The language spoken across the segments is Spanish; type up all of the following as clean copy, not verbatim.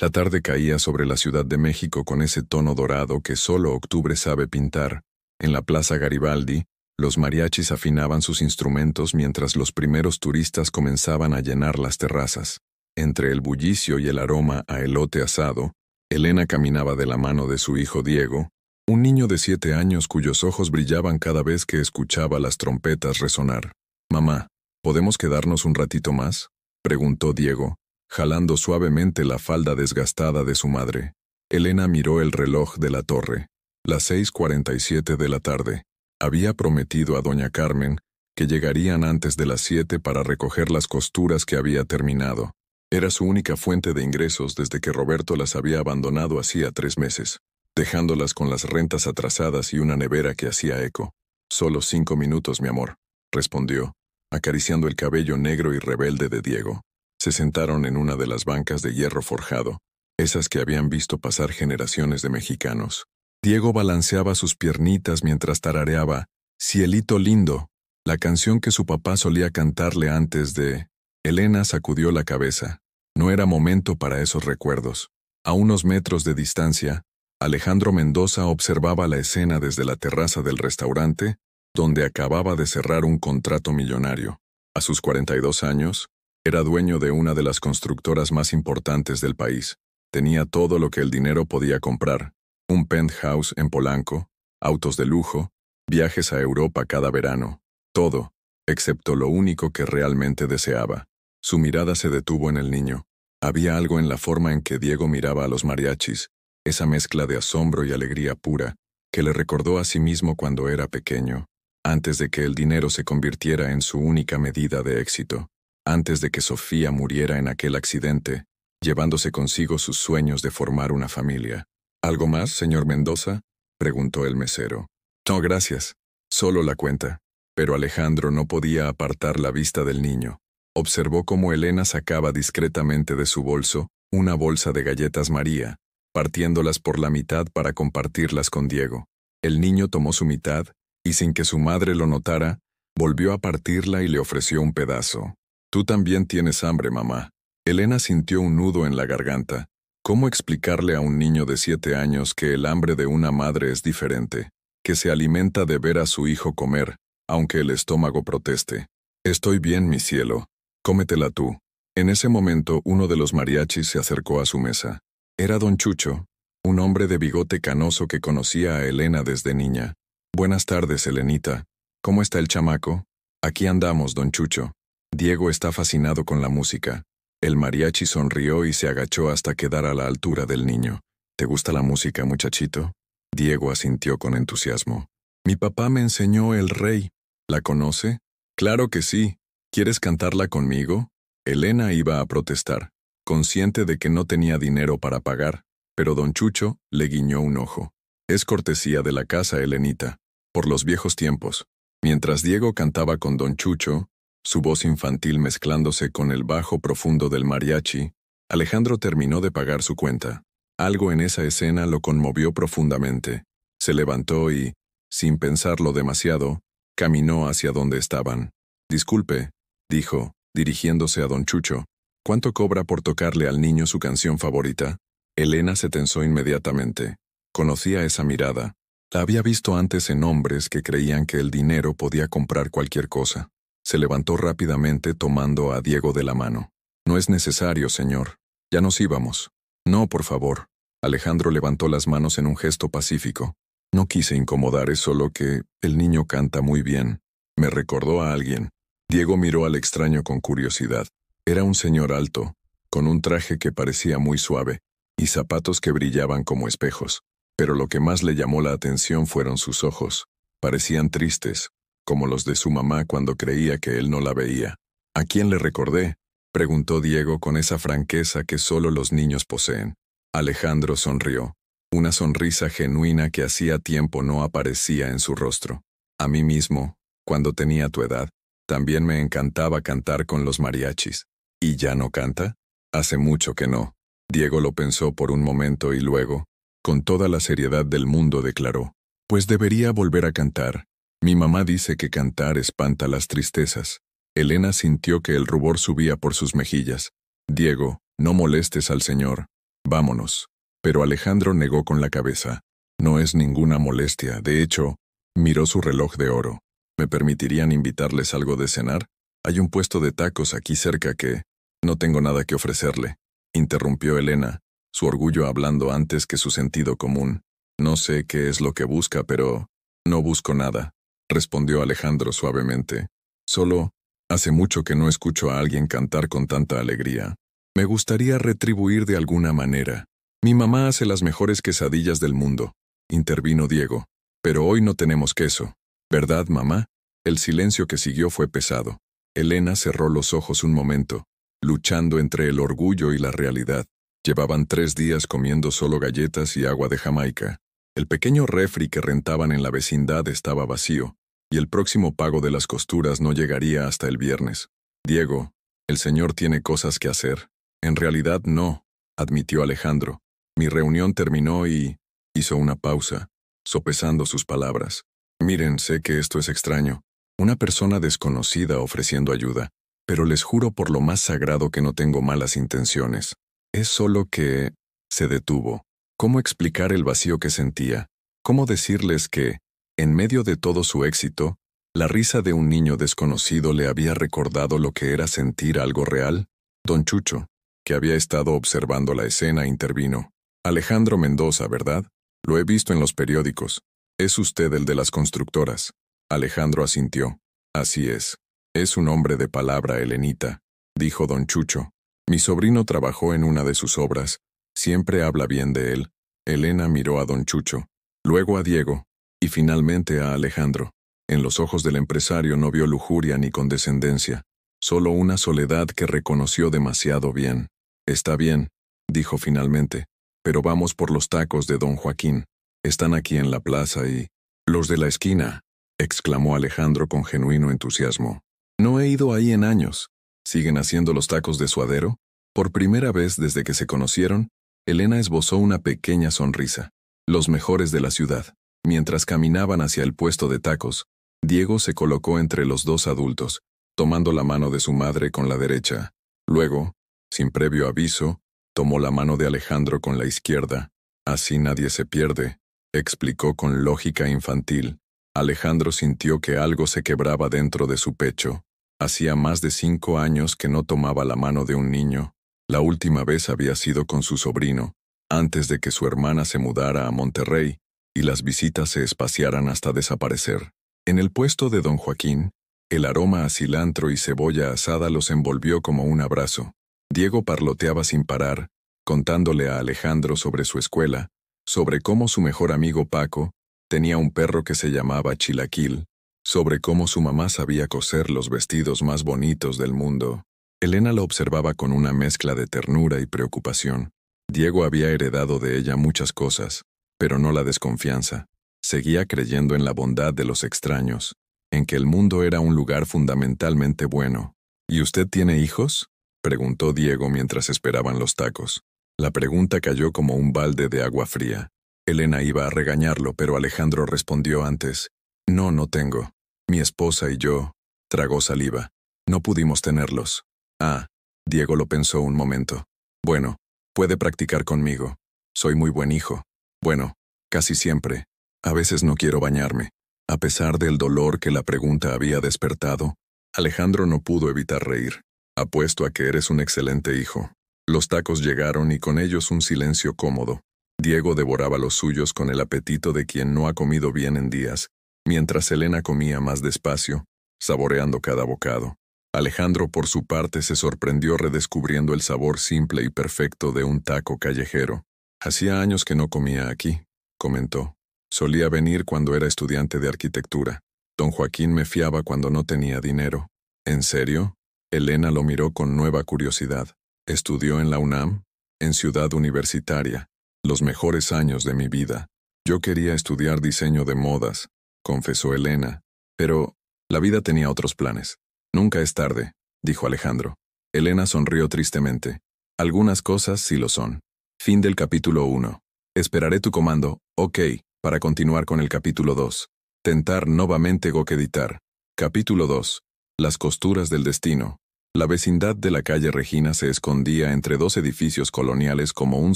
La tarde caía sobre la Ciudad de México con ese tono dorado que solo octubre sabe pintar. En la Plaza Garibaldi, los mariachis afinaban sus instrumentos mientras los primeros turistas comenzaban a llenar las terrazas. Entre el bullicio y el aroma a elote asado, Elena caminaba de la mano de su hijo Diego, un niño de 7 años cuyos ojos brillaban cada vez que escuchaba las trompetas resonar. «Mamá, ¿podemos quedarnos un ratito más?», preguntó Diego, jalando suavemente la falda desgastada de su madre. Elena miró el reloj de la torre. Las 6:47 de la tarde. Había prometido a doña Carmen que llegarían antes de las 7 para recoger las costuras que había terminado. Era su única fuente de ingresos desde que Roberto las había abandonado hacía 3 meses, dejándolas con las rentas atrasadas y una nevera que hacía eco. «Solo 5 minutos, mi amor», respondió, acariciando el cabello negro y rebelde de Diego. Se sentaron en una de las bancas de hierro forjado, esas que habían visto pasar generaciones de mexicanos. Diego balanceaba sus piernitas mientras tarareaba «Cielito lindo», la canción que su papá solía cantarle antes de... Elena sacudió la cabeza. No era momento para esos recuerdos. A unos metros de distancia, Alejandro Mendoza observaba la escena desde la terraza del restaurante, donde acababa de cerrar un contrato millonario. A sus 42 años, era dueño de una de las constructoras más importantes del país. Tenía todo lo que el dinero podía comprar: un penthouse en Polanco, autos de lujo, viajes a Europa cada verano. Todo, excepto lo único que realmente deseaba. Su mirada se detuvo en el niño. Había algo en la forma en que Diego miraba a los mariachis, esa mezcla de asombro y alegría pura, que le recordó a sí mismo cuando era pequeño, antes de que el dinero se convirtiera en su única medida de éxito, antes de que Sofía muriera en aquel accidente, llevándose consigo sus sueños de formar una familia. «¿Algo más, señor Mendoza?», preguntó el mesero. «No, gracias. Solo la cuenta». Pero Alejandro no podía apartar la vista del niño. Observó cómo Elena sacaba discretamente de su bolso una bolsa de galletas María, partiéndolas por la mitad para compartirlas con Diego. El niño tomó su mitad y, sin que su madre lo notara, volvió a partirla y le ofreció un pedazo. «Tú también tienes hambre, mamá». Elena sintió un nudo en la garganta. ¿Cómo explicarle a un niño de 7 años que el hambre de una madre es diferente, que se alimenta de ver a su hijo comer, aunque el estómago proteste? «Estoy bien, mi cielo. Cómetela tú». En ese momento, uno de los mariachis se acercó a su mesa. Era don Chucho, un hombre de bigote canoso que conocía a Elena desde niña. «Buenas tardes, Elenita. ¿Cómo está el chamaco?» «Aquí andamos, don Chucho. Diego está fascinado con la música». El mariachi sonrió y se agachó hasta quedar a la altura del niño. «¿Te gusta la música, muchachito?». Diego asintió con entusiasmo. «Mi papá me enseñó El Rey. ¿La conoce?». «Claro que sí. ¿Quieres cantarla conmigo?». Elena iba a protestar, consciente de que no tenía dinero para pagar, pero don Chucho le guiñó un ojo. «Es cortesía de la casa, Elenita, por los viejos tiempos». Mientras Diego cantaba con don Chucho, su voz infantil mezclándose con el bajo profundo del mariachi, Alejandro terminó de pagar su cuenta. Algo en esa escena lo conmovió profundamente. Se levantó y, sin pensarlo demasiado, caminó hacia donde estaban. «Disculpe», dijo, dirigiéndose a don Chucho, «¿cuánto cobra por tocarle al niño su canción favorita?». Elena se tensó inmediatamente. Conocía esa mirada. La había visto antes en hombres que creían que el dinero podía comprar cualquier cosa. Se levantó rápidamente tomando a Diego de la mano. «No es necesario, señor. Ya nos íbamos». «No, por favor». Alejandro levantó las manos en un gesto pacífico. «No quise incomodar, es solo que el niño canta muy bien. Me recordó a alguien». Diego miró al extraño con curiosidad. Era un señor alto, con un traje que parecía muy suave, y zapatos que brillaban como espejos. Pero lo que más le llamó la atención fueron sus ojos. Parecían tristes, como los de su mamá cuando creía que él no la veía. «¿A quién le recordé?», preguntó Diego con esa franqueza que solo los niños poseen. Alejandro sonrió, una sonrisa genuina que hacía tiempo no aparecía en su rostro. «A mí mismo, cuando tenía tu edad, también me encantaba cantar con los mariachis». «¿Y ya no canta?». «Hace mucho que no». Diego lo pensó por un momento y luego, con toda la seriedad del mundo, declaró: «Pues debería volver a cantar. Mi mamá dice que cantar espanta las tristezas». Elena sintió que el rubor subía por sus mejillas. «Diego, no molestes al señor. Vámonos. Pero Alejandro negó con la cabeza. No es ninguna molestia. De hecho, miró su reloj de oro. ¿Me permitirían invitarles algo de cenar? Hay un puesto de tacos aquí cerca que... No tengo nada que ofrecerle, interrumpió Elena, su orgullo hablando antes que su sentido común. No sé qué es lo que busca, pero... No busco nada, respondió Alejandro suavemente. Solo, hace mucho que no escucho a alguien cantar con tanta alegría. Me gustaría retribuir de alguna manera. Mi mamá hace las mejores quesadillas del mundo, intervino Diego. Pero hoy no tenemos queso. ¿Verdad, mamá? El silencio que siguió fue pesado. Elena cerró los ojos un momento, luchando entre el orgullo y la realidad. Llevaban 3 días comiendo solo galletas y agua de Jamaica. El pequeño refri que rentaban en la vecindad estaba vacío, y el próximo pago de las costuras no llegaría hasta el viernes. Diego, el señor tiene cosas que hacer. En realidad no, admitió Alejandro. Mi reunión terminó y... Hizo una pausa, sopesando sus palabras. Miren, sé que esto es extraño. Una persona desconocida ofreciendo ayuda, pero les juro por lo más sagrado que no tengo malas intenciones. Es solo que... Se detuvo. ¿Cómo explicar el vacío que sentía? ¿Cómo decirles que, en medio de todo su éxito, la risa de un niño desconocido le había recordado lo que era sentir algo real? Don Chucho, que había estado observando la escena, intervino. Alejandro Mendoza, ¿verdad? Lo he visto en los periódicos. Es usted el de las constructoras. Alejandro asintió. Así es. Es un hombre de palabra, Elenita, dijo don Chucho. Mi sobrino trabajó en una de sus obras. Siempre habla bien de él. Elena miró a don Chucho, luego a Diego, y finalmente a Alejandro. En los ojos del empresario no vio lujuria ni condescendencia, solo una soledad que reconoció demasiado bien. Está bien, dijo finalmente, pero vamos por los tacos de don Joaquín. Están aquí en la plaza y... Los de la esquina, exclamó Alejandro con genuino entusiasmo. No he ido ahí en años. ¿Siguen haciendo los tacos de suadero? Por primera vez desde que se conocieron, Elena esbozó una pequeña sonrisa. Los mejores de la ciudad. Mientras caminaban hacia el puesto de tacos, Diego se colocó entre los dos adultos, tomando la mano de su madre con la derecha. Luego, sin previo aviso, tomó la mano de Alejandro con la izquierda. Así nadie se pierde, explicó con lógica infantil. Alejandro sintió que algo se quebraba dentro de su pecho. Hacía más de 5 años que no tomaba la mano de un niño. La última vez había sido con su sobrino, antes de que su hermana se mudara a Monterrey, y las visitas se espaciaran hasta desaparecer. En el puesto de don Joaquín, el aroma a cilantro y cebolla asada los envolvió como un abrazo. Diego parloteaba sin parar, contándole a Alejandro sobre su escuela, sobre cómo su mejor amigo Paco tenía un perro que se llamaba Chilaquil, sobre cómo su mamá sabía coser los vestidos más bonitos del mundo. Elena lo observaba con una mezcla de ternura y preocupación. Diego había heredado de ella muchas cosas, pero no la desconfianza. Seguía creyendo en la bondad de los extraños, en que el mundo era un lugar fundamentalmente bueno. ¿Y usted tiene hijos?, preguntó Diego mientras esperaban los tacos. La pregunta cayó como un balde de agua fría. Elena iba a regañarlo, pero Alejandro respondió antes. No, no tengo. Mi esposa y yo... Tragó saliva. No pudimos tenerlos. Ah, Diego lo pensó un momento. Bueno, puede practicar conmigo. Soy muy buen hijo. Bueno, casi siempre. A veces no quiero bañarme. A pesar del dolor que la pregunta había despertado, Alejandro no pudo evitar reír. Apuesto a que eres un excelente hijo. Los tacos llegaron y con ellos un silencio cómodo. Diego devoraba los suyos con el apetito de quien no ha comido bien en días, mientras Elena comía más despacio, saboreando cada bocado. Alejandro, por su parte, se sorprendió redescubriendo el sabor simple y perfecto de un taco callejero. Hacía años que no comía aquí, comentó. Solía venir cuando era estudiante de arquitectura. Don Joaquín me fiaba cuando no tenía dinero. ¿En serio? Elena lo miró con nueva curiosidad. Estudió en la UNAM, en Ciudad Universitaria. Los mejores años de mi vida. Yo quería estudiar diseño de modas, confesó Elena, pero la vida tenía otros planes. Nunca es tarde, dijo Alejandro. Elena sonrió tristemente. Algunas cosas sí lo son. Fin del capítulo 1. Esperaré tu comando, ok, para continuar con el capítulo 2. Tentar nuevamente Gokeditar. Capítulo 2. Las costuras del destino. La vecindad de la calle Regina se escondía entre dos edificios coloniales como un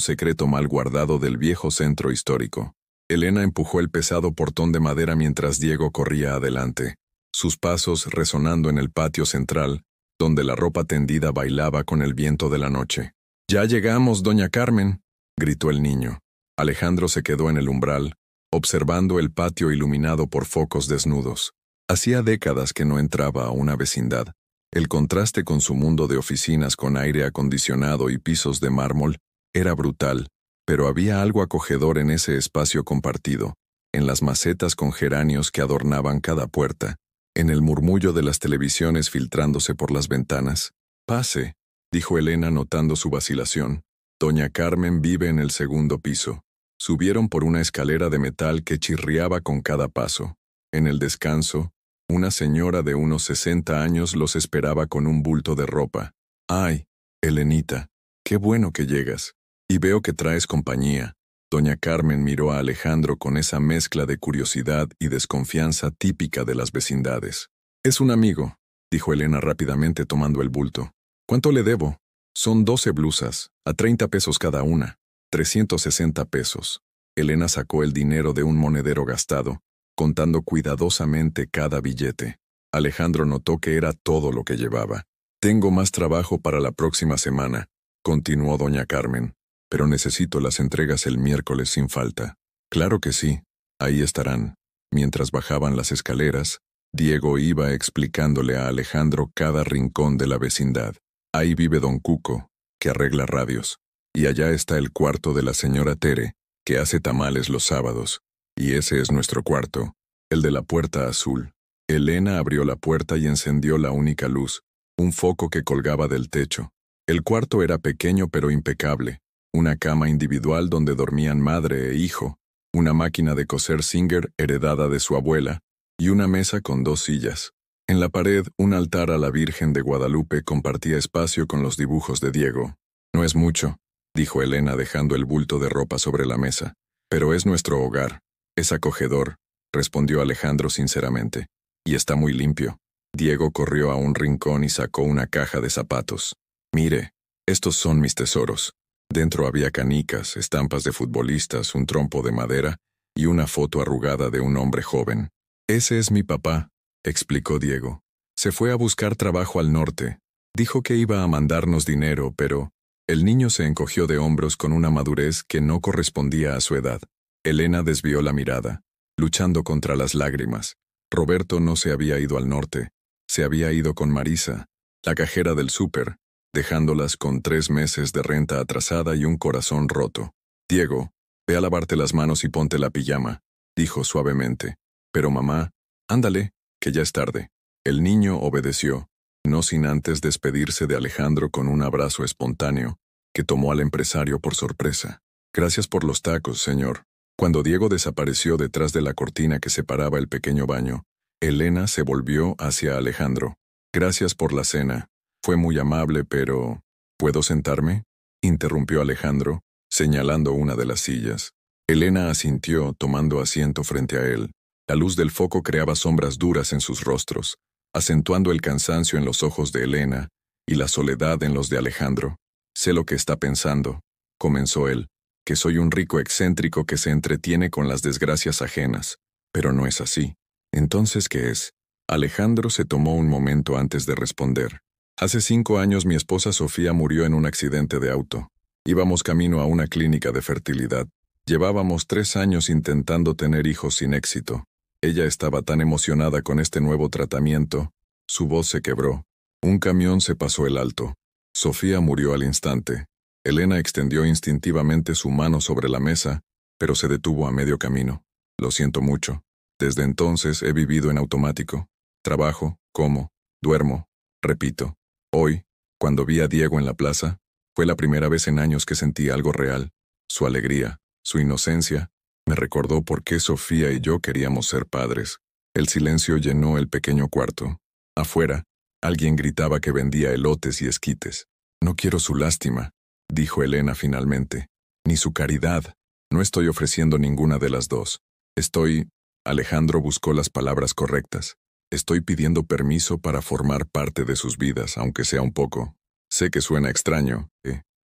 secreto mal guardado del viejo centro histórico. Elena empujó el pesado portón de madera mientras Diego corría adelante, sus pasos resonando en el patio central, donde la ropa tendida bailaba con el viento de la noche. «¡Ya llegamos, doña Carmen!», gritó el niño. Alejandro se quedó en el umbral, observando el patio iluminado por focos desnudos. Hacía décadas que no entraba a una vecindad. El contraste con su mundo de oficinas con aire acondicionado y pisos de mármol era brutal, pero había algo acogedor en ese espacio compartido, en las macetas con geranios que adornaban cada puerta, en el murmullo de las televisiones filtrándose por las ventanas. «Pase», dijo Elena notando su vacilación. Doña Carmen vive en el segundo piso. Subieron por una escalera de metal que chirriaba con cada paso. En el descanso, una señora de unos 60 años los esperaba con un bulto de ropa. «Ay, Elenita, qué bueno que llegas. Y veo que traes compañía». Doña Carmen miró a Alejandro con esa mezcla de curiosidad y desconfianza típica de las vecindades. «Es un amigo», dijo Elena rápidamente tomando el bulto. «¿Cuánto le debo?» «Son 12 blusas, a 30 pesos cada una, 360 pesos». Elena sacó el dinero de un monedero gastado, contando cuidadosamente cada billete. Alejandro notó que era todo lo que llevaba. «Tengo más trabajo para la próxima semana», continuó doña Carmen, «pero necesito las entregas el miércoles sin falta». «Claro que sí, ahí estarán». Mientras bajaban las escaleras, Diego iba explicándole a Alejandro cada rincón de la vecindad. «Ahí vive don Cuco, que arregla radios, y allá está el cuarto de la señora Tere, que hace tamales los sábados, y ese es nuestro cuarto, el de la puerta azul». Elena abrió la puerta y encendió la única luz, un foco que colgaba del techo. El cuarto era pequeño pero impecable, una cama individual donde dormían madre e hijo, una máquina de coser Singer heredada de su abuela, y una mesa con 2 sillas. En la pared, un altar a la Virgen de Guadalupe compartía espacio con los dibujos de Diego. «No es mucho», dijo Elena dejando el bulto de ropa sobre la mesa, «pero es nuestro hogar. Es acogedor», respondió Alejandro sinceramente. «Y está muy limpio». Diego corrió a un rincón y sacó una caja de zapatos. «Mire, estos son mis tesoros». Dentro había canicas, estampas de futbolistas, un trompo de madera y una foto arrugada de un hombre joven. «Ese es mi papá», explicó Diego. «Se fue a buscar trabajo al norte. Dijo que iba a mandarnos dinero, pero…». El niño se encogió de hombros con una madurez que no correspondía a su edad. Elena desvió la mirada, luchando contra las lágrimas. Roberto no se había ido al norte. Se había ido con Marisa, la cajera del súper, dejándolas con 3 meses de renta atrasada y un corazón roto. «Diego, ve a lavarte las manos y ponte la pijama», dijo suavemente. «Pero mamá, ándale, que ya es tarde». El niño obedeció, no sin antes despedirse de Alejandro con un abrazo espontáneo, que tomó al empresario por sorpresa. «Gracias por los tacos, señor». Cuando Diego desapareció detrás de la cortina que separaba el pequeño baño, Elena se volvió hacia Alejandro. «Gracias por la cena. Fue muy amable, pero… ¿Puedo sentarme?», interrumpió Alejandro, señalando una de las sillas. Elena asintió, tomando asiento frente a él. La luz del foco creaba sombras duras en sus rostros, acentuando el cansancio en los ojos de Elena y la soledad en los de Alejandro. «Sé lo que está pensando», comenzó él, «que soy un rico excéntrico que se entretiene con las desgracias ajenas. Pero no es así». «¿Entonces qué es?». Alejandro se tomó un momento antes de responder. «Hace 5 años mi esposa Sofía murió en un accidente de auto. Íbamos camino a una clínica de fertilidad. Llevábamos 3 años intentando tener hijos sin éxito. Ella estaba tan emocionada con este nuevo tratamiento. Su voz se quebró. Un camión se pasó el alto. Sofía murió al instante». Elena extendió instintivamente su mano sobre la mesa, pero se detuvo a medio camino. «Lo siento mucho. Desde entonces he vivido en automático. Trabajo, como, duermo, repito. Hoy, cuando vi a Diego en la plaza, fue la primera vez en años que sentí algo real. Su alegría, su inocencia, me recordó por qué Sofía y yo queríamos ser padres». El silencio llenó el pequeño cuarto. Afuera, alguien gritaba que vendía elotes y esquites. «No quiero su lástima», dijo Elena finalmente, «ni su caridad. No estoy ofreciendo ninguna de las dos. Estoy…». Alejandro buscó las palabras correctas. Estoy pidiendo permiso para formar parte de sus vidas, aunque sea un poco. Sé que suena extraño,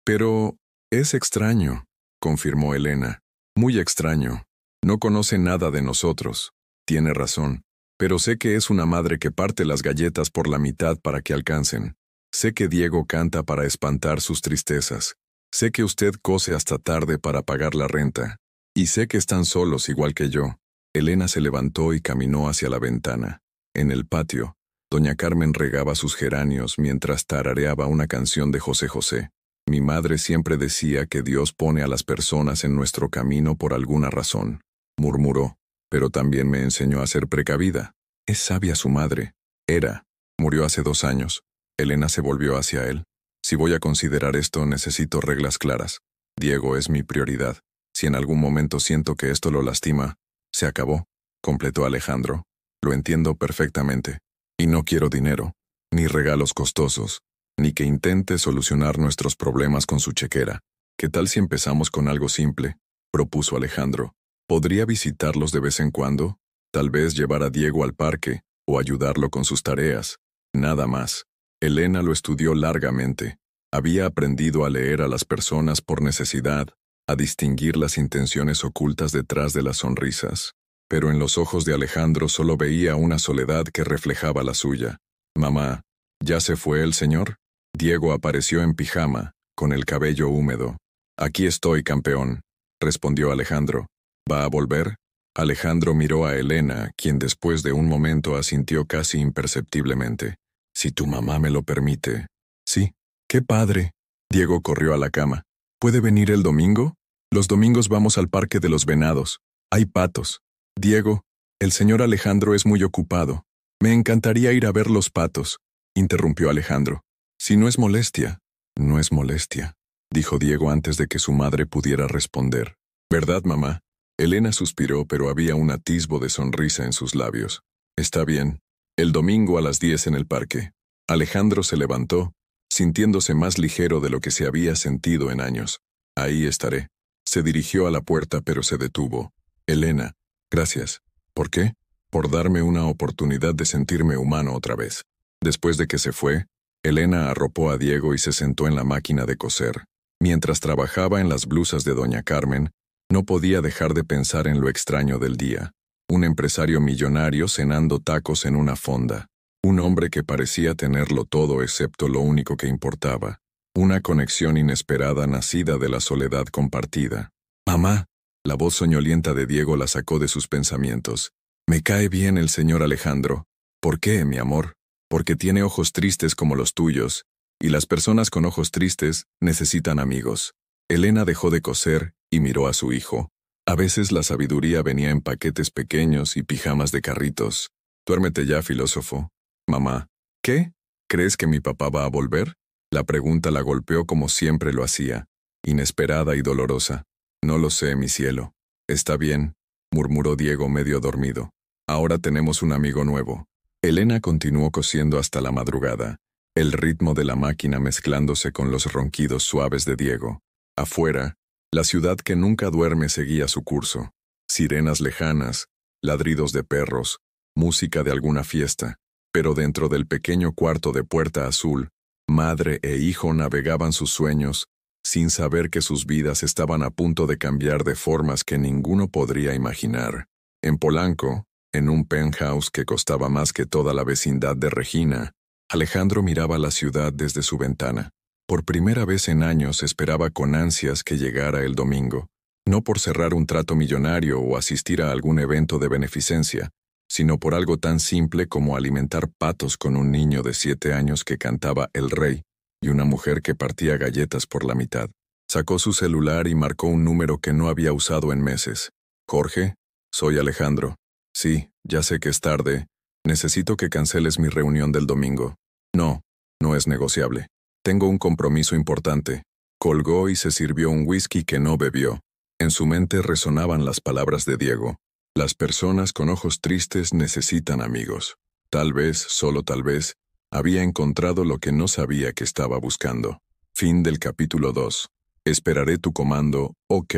pero es extraño, confirmó Elena. Muy extraño. No conoce nada de nosotros. Tiene razón. Pero sé que es una madre que parte las galletas por la mitad para que alcancen. Sé que Diego canta para espantar sus tristezas. Sé que usted cose hasta tarde para pagar la renta. Y sé que están solos igual que yo. Elena se levantó y caminó hacia la ventana. En el patio, doña Carmen regaba sus geranios mientras tarareaba una canción de José José. Mi madre siempre decía que Dios pone a las personas en nuestro camino por alguna razón, murmuró, pero también me enseñó a ser precavida. Es sabia su madre. Era. Murió hace 2 años. Elena se volvió hacia él. Si voy a considerar esto, necesito reglas claras. Diego es mi prioridad. Si en algún momento siento que esto lo lastima, se acabó, completó Alejandro. Lo entiendo perfectamente. Y no quiero dinero, ni regalos costosos, ni que intente solucionar nuestros problemas con su chequera. ¿Qué tal si empezamos con algo simple?, propuso Alejandro. ¿Podría visitarlos de vez en cuando? Tal vez llevar a Diego al parque, o ayudarlo con sus tareas. Nada más. Elena lo estudió largamente. Había aprendido a leer a las personas por necesidad, a distinguir las intenciones ocultas detrás de las sonrisas. Pero en los ojos de Alejandro solo veía una soledad que reflejaba la suya. «Mamá, ¿ya se fue el señor?» Diego apareció en pijama, con el cabello húmedo. «Aquí estoy, campeón», respondió Alejandro. «¿Va a volver?» Alejandro miró a Elena, quien después de un momento asintió casi imperceptiblemente. «Si tu mamá me lo permite». «Sí». «¡Qué padre!» Diego corrió a la cama. «¿Puede venir el domingo? Los domingos vamos al Parque de los Venados. Hay patos». «Diego, el señor Alejandro es muy ocupado. Me encantaría ir a ver los patos», interrumpió Alejandro. «Si no es molestia». «No es molestia», dijo Diego antes de que su madre pudiera responder. «¿Verdad, mamá?» Elena suspiró, pero había un atisbo de sonrisa en sus labios. «Está bien. El domingo a las 10 en el parque». Alejandro se levantó, sintiéndose más ligero de lo que se había sentido en años. «Ahí estaré». Se dirigió a la puerta, pero se detuvo. «Elena, gracias». «¿Por qué?» «Por darme una oportunidad de sentirme humano otra vez». Después de que se fue, Elena arropó a Diego y se sentó en la máquina de coser. Mientras trabajaba en las blusas de doña Carmen, no podía dejar de pensar en lo extraño del día. Un empresario millonario cenando tacos en una fonda. Un hombre que parecía tenerlo todo excepto lo único que importaba. Una conexión inesperada nacida de la soledad compartida. «Mamá», la voz soñolienta de Diego la sacó de sus pensamientos. «Me cae bien el señor Alejandro». «¿Por qué, mi amor?» «Porque tiene ojos tristes como los tuyos, y las personas con ojos tristes necesitan amigos». Elena dejó de coser y miró a su hijo. A veces la sabiduría venía en paquetes pequeños y pijamas de carritos. «Duérmete ya, filósofo». «Mamá». «¿Qué? ¿Crees que mi papá va a volver?» La pregunta la golpeó como siempre lo hacía, inesperada y dolorosa. «No lo sé, mi cielo». «Está bien», murmuró Diego medio dormido. «Ahora tenemos un amigo nuevo». Elena continuó cosiendo hasta la madrugada, el ritmo de la máquina mezclándose con los ronquidos suaves de Diego. Afuera, la ciudad que nunca duerme seguía su curso. Sirenas lejanas, ladridos de perros, música de alguna fiesta. Pero dentro del pequeño cuarto de Puerta Azul, madre e hijo navegaban sus sueños, sin saber que sus vidas estaban a punto de cambiar de formas que ninguno podría imaginar. En Polanco, en un penthouse que costaba más que toda la vecindad de Regina, Alejandro miraba la ciudad desde su ventana. Por primera vez en años esperaba con ansias que llegara el domingo, no por cerrar un trato millonario o asistir a algún evento de beneficencia, sino por algo tan simple como alimentar patos con un niño de 7 años que cantaba El Rey y una mujer que partía galletas por la mitad. Sacó su celular y marcó un número que no había usado en meses. «Jorge, soy Alejandro. Sí, ya sé que es tarde. Necesito que canceles mi reunión del domingo». «No, no es negociable. Tengo un compromiso importante». Colgó y se sirvió un whisky que no bebió. En su mente resonaban las palabras de Diego. Las personas con ojos tristes necesitan amigos. Tal vez, solo tal vez, había encontrado lo que no sabía que estaba buscando. Fin del capítulo 2. Esperaré tu comando, OK,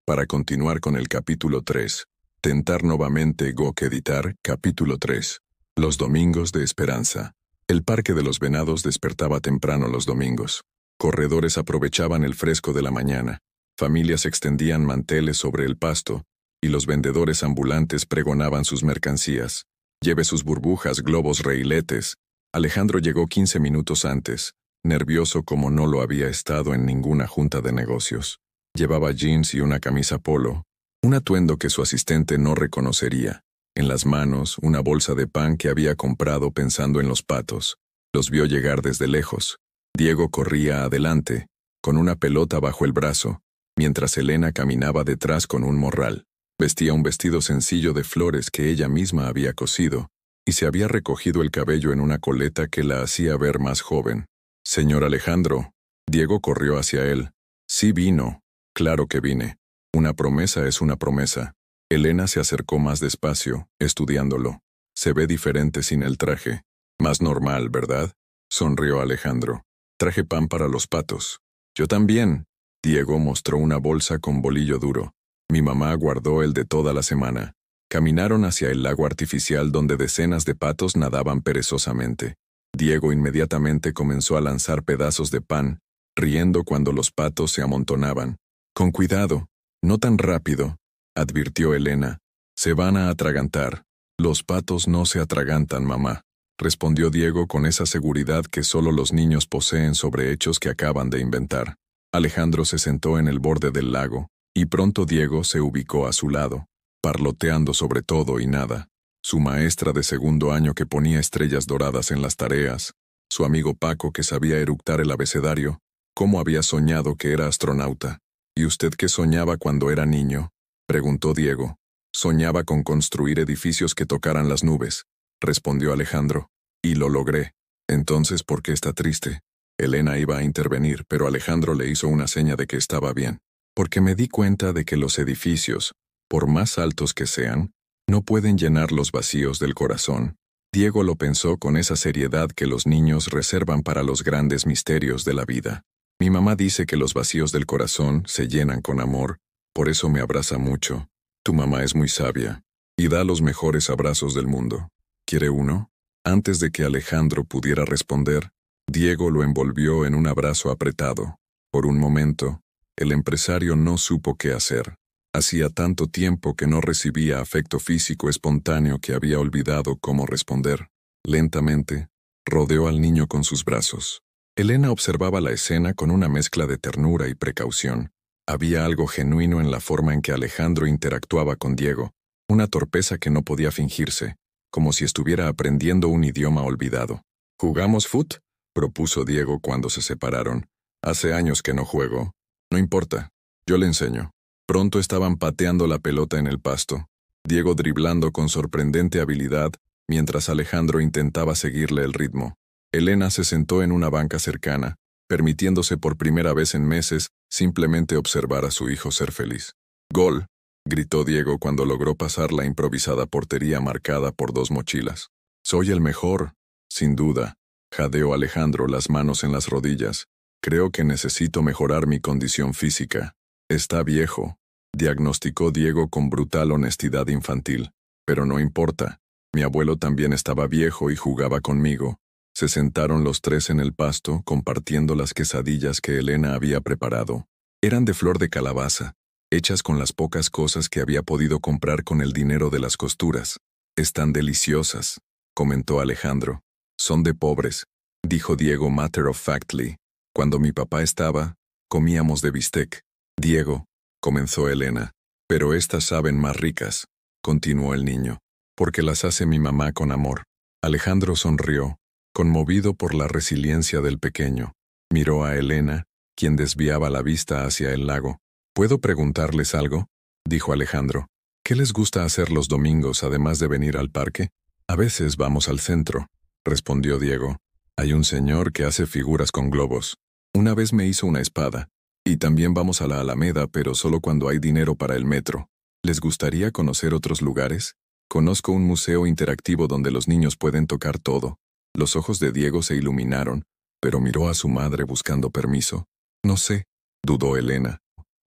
para continuar con el capítulo 3. Tentar nuevamente Gok editar, capítulo 3. Los domingos de esperanza. El Parque de los Venados despertaba temprano los domingos. Corredores aprovechaban el fresco de la mañana. Familias extendían manteles sobre el pasto, y los vendedores ambulantes pregonaban sus mercancías. Lleve sus burbujas, globos, reiletes. Alejandro llegó 15 minutos antes, nervioso como no lo había estado en ninguna junta de negocios. Llevaba jeans y una camisa polo, un atuendo que su asistente no reconocería. En las manos, una bolsa de pan que había comprado pensando en los patos. Los vio llegar desde lejos. Diego corría adelante, con una pelota bajo el brazo, mientras Elena caminaba detrás con un morral. Vestía un vestido sencillo de flores que ella misma había cosido, y se había recogido el cabello en una coleta que la hacía ver más joven. «Señor Alejandro». Diego corrió hacia él. «Sí vino. Claro que vine. Una promesa es una promesa». Elena se acercó más despacio, estudiándolo. «Se ve diferente sin el traje. Más normal, ¿verdad?», sonrió Alejandro. «Traje pan para los patos». «Yo también». Diego mostró una bolsa con bolillo duro. «Mi mamá guardó el de toda la semana». Caminaron hacia el lago artificial donde decenas de patos nadaban perezosamente. Diego inmediatamente comenzó a lanzar pedazos de pan, riendo cuando los patos se amontonaban. «Con cuidado, no tan rápido», advirtió Elena. «Se van a atragantar». «Los patos no se atragantan, mamá», respondió Diego con esa seguridad que solo los niños poseen sobre hechos que acaban de inventar. Alejandro se sentó en el borde del lago, y pronto Diego se ubicó a su lado, parloteando sobre todo y nada. Su maestra de segundo año que ponía estrellas doradas en las tareas, su amigo Paco que sabía eructar el abecedario, cómo había soñado que era astronauta. «¿Y usted qué soñaba cuando era niño?», preguntó Diego. «Soñaba con construir edificios que tocaran las nubes», respondió Alejandro. «Y lo logré». «Entonces, ¿por qué está triste?». Elena iba a intervenir, pero Alejandro le hizo una seña de que estaba bien. «Porque me di cuenta de que los edificios, por más altos que sean, no pueden llenar los vacíos del corazón». Diego lo pensó con esa seriedad que los niños reservan para los grandes misterios de la vida. «Mi mamá dice que los vacíos del corazón se llenan con amor, por eso me abraza mucho. Tu mamá es muy sabia, y da los mejores abrazos del mundo. ¿Quiere uno?». Antes de que Alejandro pudiera responder, Diego lo envolvió en un abrazo apretado. Por un momento, el empresario no supo qué hacer. Hacía tanto tiempo que no recibía afecto físico espontáneo que había olvidado cómo responder. Lentamente, rodeó al niño con sus brazos. Elena observaba la escena con una mezcla de ternura y precaución. Había algo genuino en la forma en que Alejandro interactuaba con Diego, una torpeza que no podía fingirse, como si estuviera aprendiendo un idioma olvidado. «¿Jugamos fut?», propuso Diego cuando se separaron. «Hace años que no juego». «No importa, yo le enseño». Pronto estaban pateando la pelota en el pasto, Diego driblando con sorprendente habilidad, mientras Alejandro intentaba seguirle el ritmo. Elena se sentó en una banca cercana, permitiéndose por primera vez en meses simplemente observar a su hijo ser feliz. «¡Gol!», gritó Diego cuando logró pasar la improvisada portería marcada por 2 mochilas. «Soy el mejor». «Sin duda», jadeó Alejandro, las manos en las rodillas. «Creo que necesito mejorar mi condición física». «Está viejo», diagnosticó Diego con brutal honestidad infantil. «Pero no importa. Mi abuelo también estaba viejo y jugaba conmigo». Se sentaron los tres en el pasto, compartiendo las quesadillas que Elena había preparado. Eran de flor de calabaza, hechas con las pocas cosas que había podido comprar con el dinero de las costuras. «Están deliciosas», comentó Alejandro. «Son de pobres», dijo Diego matter of factly. «Cuando mi papá estaba, comíamos de bistec». «Diego», comenzó Elena. «Pero estas saben más ricas», continuó el niño, «porque las hace mi mamá con amor». Alejandro sonrió, conmovido por la resiliencia del pequeño. Miró a Elena, quien desviaba la vista hacia el lago. «¿Puedo preguntarles algo?», dijo Alejandro. «¿Qué les gusta hacer los domingos además de venir al parque?». «A veces vamos al centro», respondió Diego. «Hay un señor que hace figuras con globos. Una vez me hizo una espada. Y también vamos a la Alameda, pero solo cuando hay dinero para el metro. ¿Les gustaría conocer otros lugares? Conozco un museo interactivo donde los niños pueden tocar todo». Los ojos de Diego se iluminaron, pero miró a su madre buscando permiso. «No sé», dudó Elena.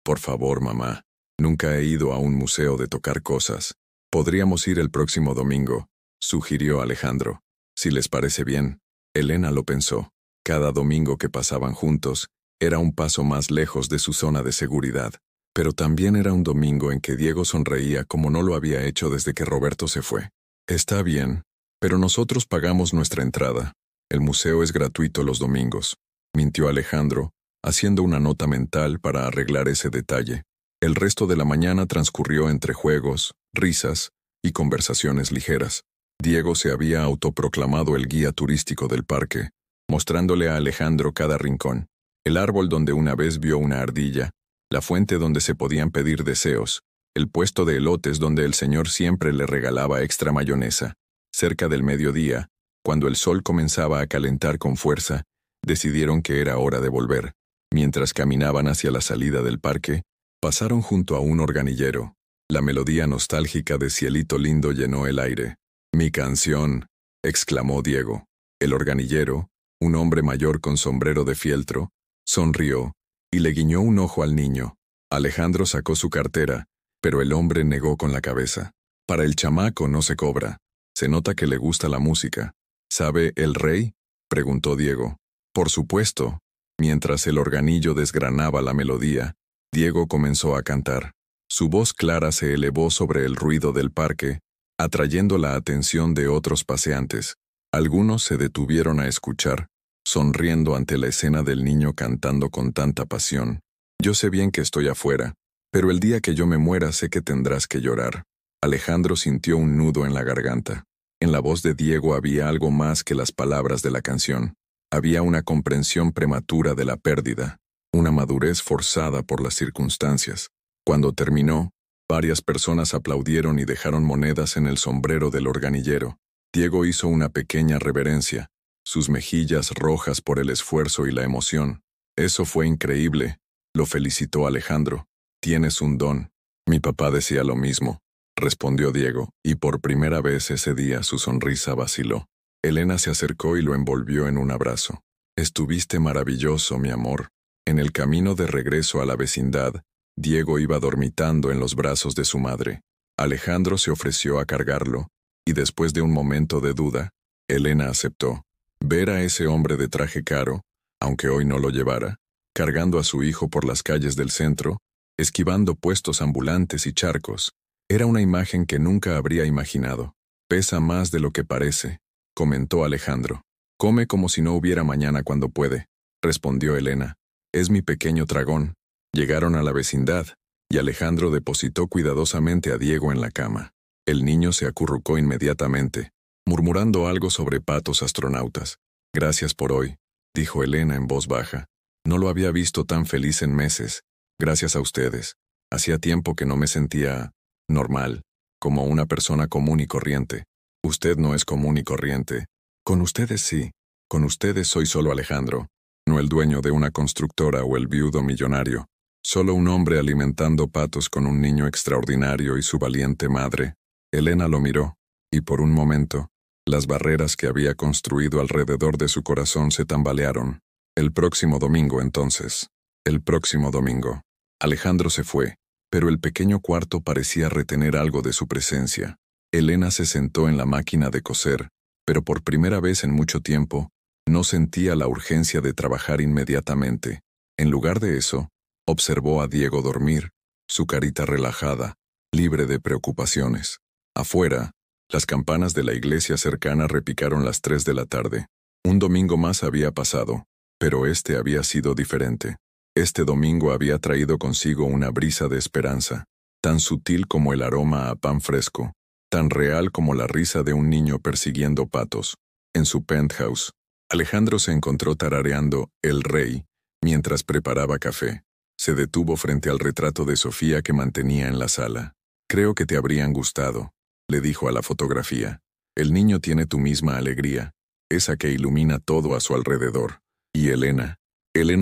«Por favor, mamá. Nunca he ido a un museo de tocar cosas. Podríamos ir el próximo domingo». sugirió Alejandro. Si les parece bien. Elena lo pensó. Cada domingo que pasaban juntos era un paso más lejos de su zona de seguridad. Pero también era un domingo en que Diego sonreía como no lo había hecho desde que Roberto se fue. Está bien, pero nosotros pagamos nuestra entrada. El museo es gratuito los domingos, mintió Alejandro, haciendo una nota mental para arreglar ese detalle. El resto de la mañana transcurrió entre juegos, risas y conversaciones ligeras. Diego se había autoproclamado el guía turístico del parque, mostrándole a Alejandro cada rincón, el árbol donde una vez vio una ardilla, la fuente donde se podían pedir deseos, el puesto de elotes donde el señor siempre le regalaba extra mayonesa. Cerca del mediodía, cuando el sol comenzaba a calentar con fuerza, decidieron que era hora de volver. Mientras caminaban hacia la salida del parque, pasaron junto a un organillero. La melodía nostálgica de Cielito Lindo llenó el aire. «Mi canción», exclamó Diego. El organillero, un hombre mayor con sombrero de fieltro, sonrió y le guiñó un ojo al niño. Alejandro sacó su cartera, pero el hombre negó con la cabeza. «Para el chamaco no se cobra. Se nota que le gusta la música». «¿Sabe el rey?», preguntó Diego. «Por supuesto». Mientras el organillo desgranaba la melodía, Diego comenzó a cantar. Su voz clara se elevó sobre el ruido del parque, atrayendo la atención de otros paseantes. Algunos se detuvieron a escuchar, sonriendo ante la escena del niño cantando con tanta pasión. «Yo sé bien que estoy afuera, pero el día que yo me muera sé que tendrás que llorar». Alejandro sintió un nudo en la garganta. En la voz de Diego había algo más que las palabras de la canción. Había una comprensión prematura de la pérdida, una madurez forzada por las circunstancias. Cuando terminó, varias personas aplaudieron y dejaron monedas en el sombrero del organillero. Diego hizo una pequeña reverencia, sus mejillas rojas por el esfuerzo y la emoción. «Eso fue increíble», lo felicitó Alejandro. «Tienes un don». «Mi papá decía lo mismo», respondió Diego, y por primera vez ese día su sonrisa vaciló. Elena se acercó y lo envolvió en un abrazo. «Estuviste maravilloso, mi amor». En el camino de regreso a la vecindad, Diego iba dormitando en los brazos de su madre. Alejandro se ofreció a cargarlo, y después de un momento de duda, Elena aceptó. Ver a ese hombre de traje caro, aunque hoy no lo llevara, cargando a su hijo por las calles del centro, esquivando puestos ambulantes y charcos, era una imagen que nunca habría imaginado. «Pesa más de lo que parece», comentó Alejandro. «Come como si no hubiera mañana cuando puede», respondió Elena. «Es mi pequeño tragón». Llegaron a la vecindad, y Alejandro depositó cuidadosamente a Diego en la cama. El niño se acurrucó inmediatamente, murmurando algo sobre patos astronautas. «Gracias por hoy», dijo Elena en voz baja. «No lo había visto tan feliz en meses. Gracias a ustedes. Hacía tiempo que no me sentía normal, como una persona común y corriente». «Usted no es común y corriente». «Con ustedes sí. Con ustedes soy solo Alejandro, no el dueño de una constructora o el viudo millonario. Solo un hombre alimentando patos con un niño extraordinario y su valiente madre». Elena lo miró, y por un momento, las barreras que había construido alrededor de su corazón se tambalearon. «El próximo domingo, entonces». «El próximo domingo». Alejandro se fue, pero el pequeño cuarto parecía retener algo de su presencia. Elena se sentó en la máquina de coser, pero por primera vez en mucho tiempo, no sentía la urgencia de trabajar inmediatamente. En lugar de eso, observó a Diego dormir, su carita relajada, libre de preocupaciones. Afuera, las campanas de la iglesia cercana repicaron las 3 de la tarde. Un domingo más había pasado, pero este había sido diferente. Este domingo había traído consigo una brisa de esperanza, tan sutil como el aroma a pan fresco, tan real como la risa de un niño persiguiendo patos. En su penthouse, Alejandro se encontró tarareando «El Rey» mientras preparaba café. Se detuvo frente al retrato de Sofía que mantenía en la sala. «Creo que te habrían gustado», le dijo a la fotografía. «El niño tiene tu misma alegría, esa que ilumina todo a su alrededor. Y Elena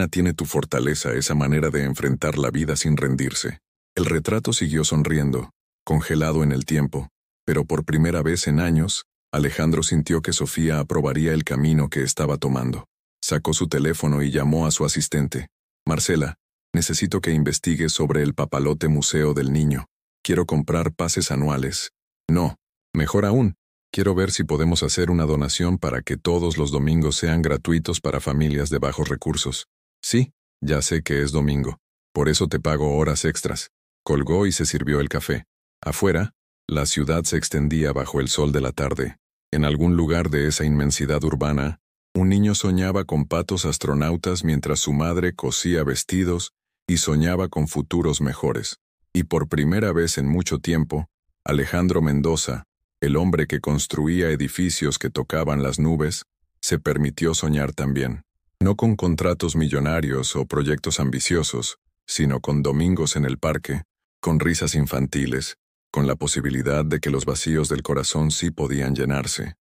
tiene tu fortaleza, esa manera de enfrentar la vida sin rendirse». El retrato siguió sonriendo, congelado en el tiempo, pero por primera vez en años, Alejandro sintió que Sofía aprobaría el camino que estaba tomando. Sacó su teléfono y llamó a su asistente. «Marcela, necesito que investigues sobre el Papalote Museo del Niño. Quiero comprar pases anuales». «No, mejor aún, Quiero ver si podemos hacer una donación para que todos los domingos sean gratuitos para familias de bajos recursos. Sí, ya sé que es domingo. Por eso te pago horas extras. Colgó y se sirvió el café. Afuera, la ciudad se extendía bajo el sol de la tarde. En algún lugar de esa inmensidad urbana, un niño soñaba con patos astronautas mientras su madre cosía vestidos y soñaba con futuros mejores. Y por primera vez en mucho tiempo, Alejandro Mendoza, el hombre que construía edificios que tocaban las nubes, se permitió soñar también. No con contratos millonarios o proyectos ambiciosos, sino con domingos en el parque, con risas infantiles, con la posibilidad de que los vacíos del corazón sí podían llenarse.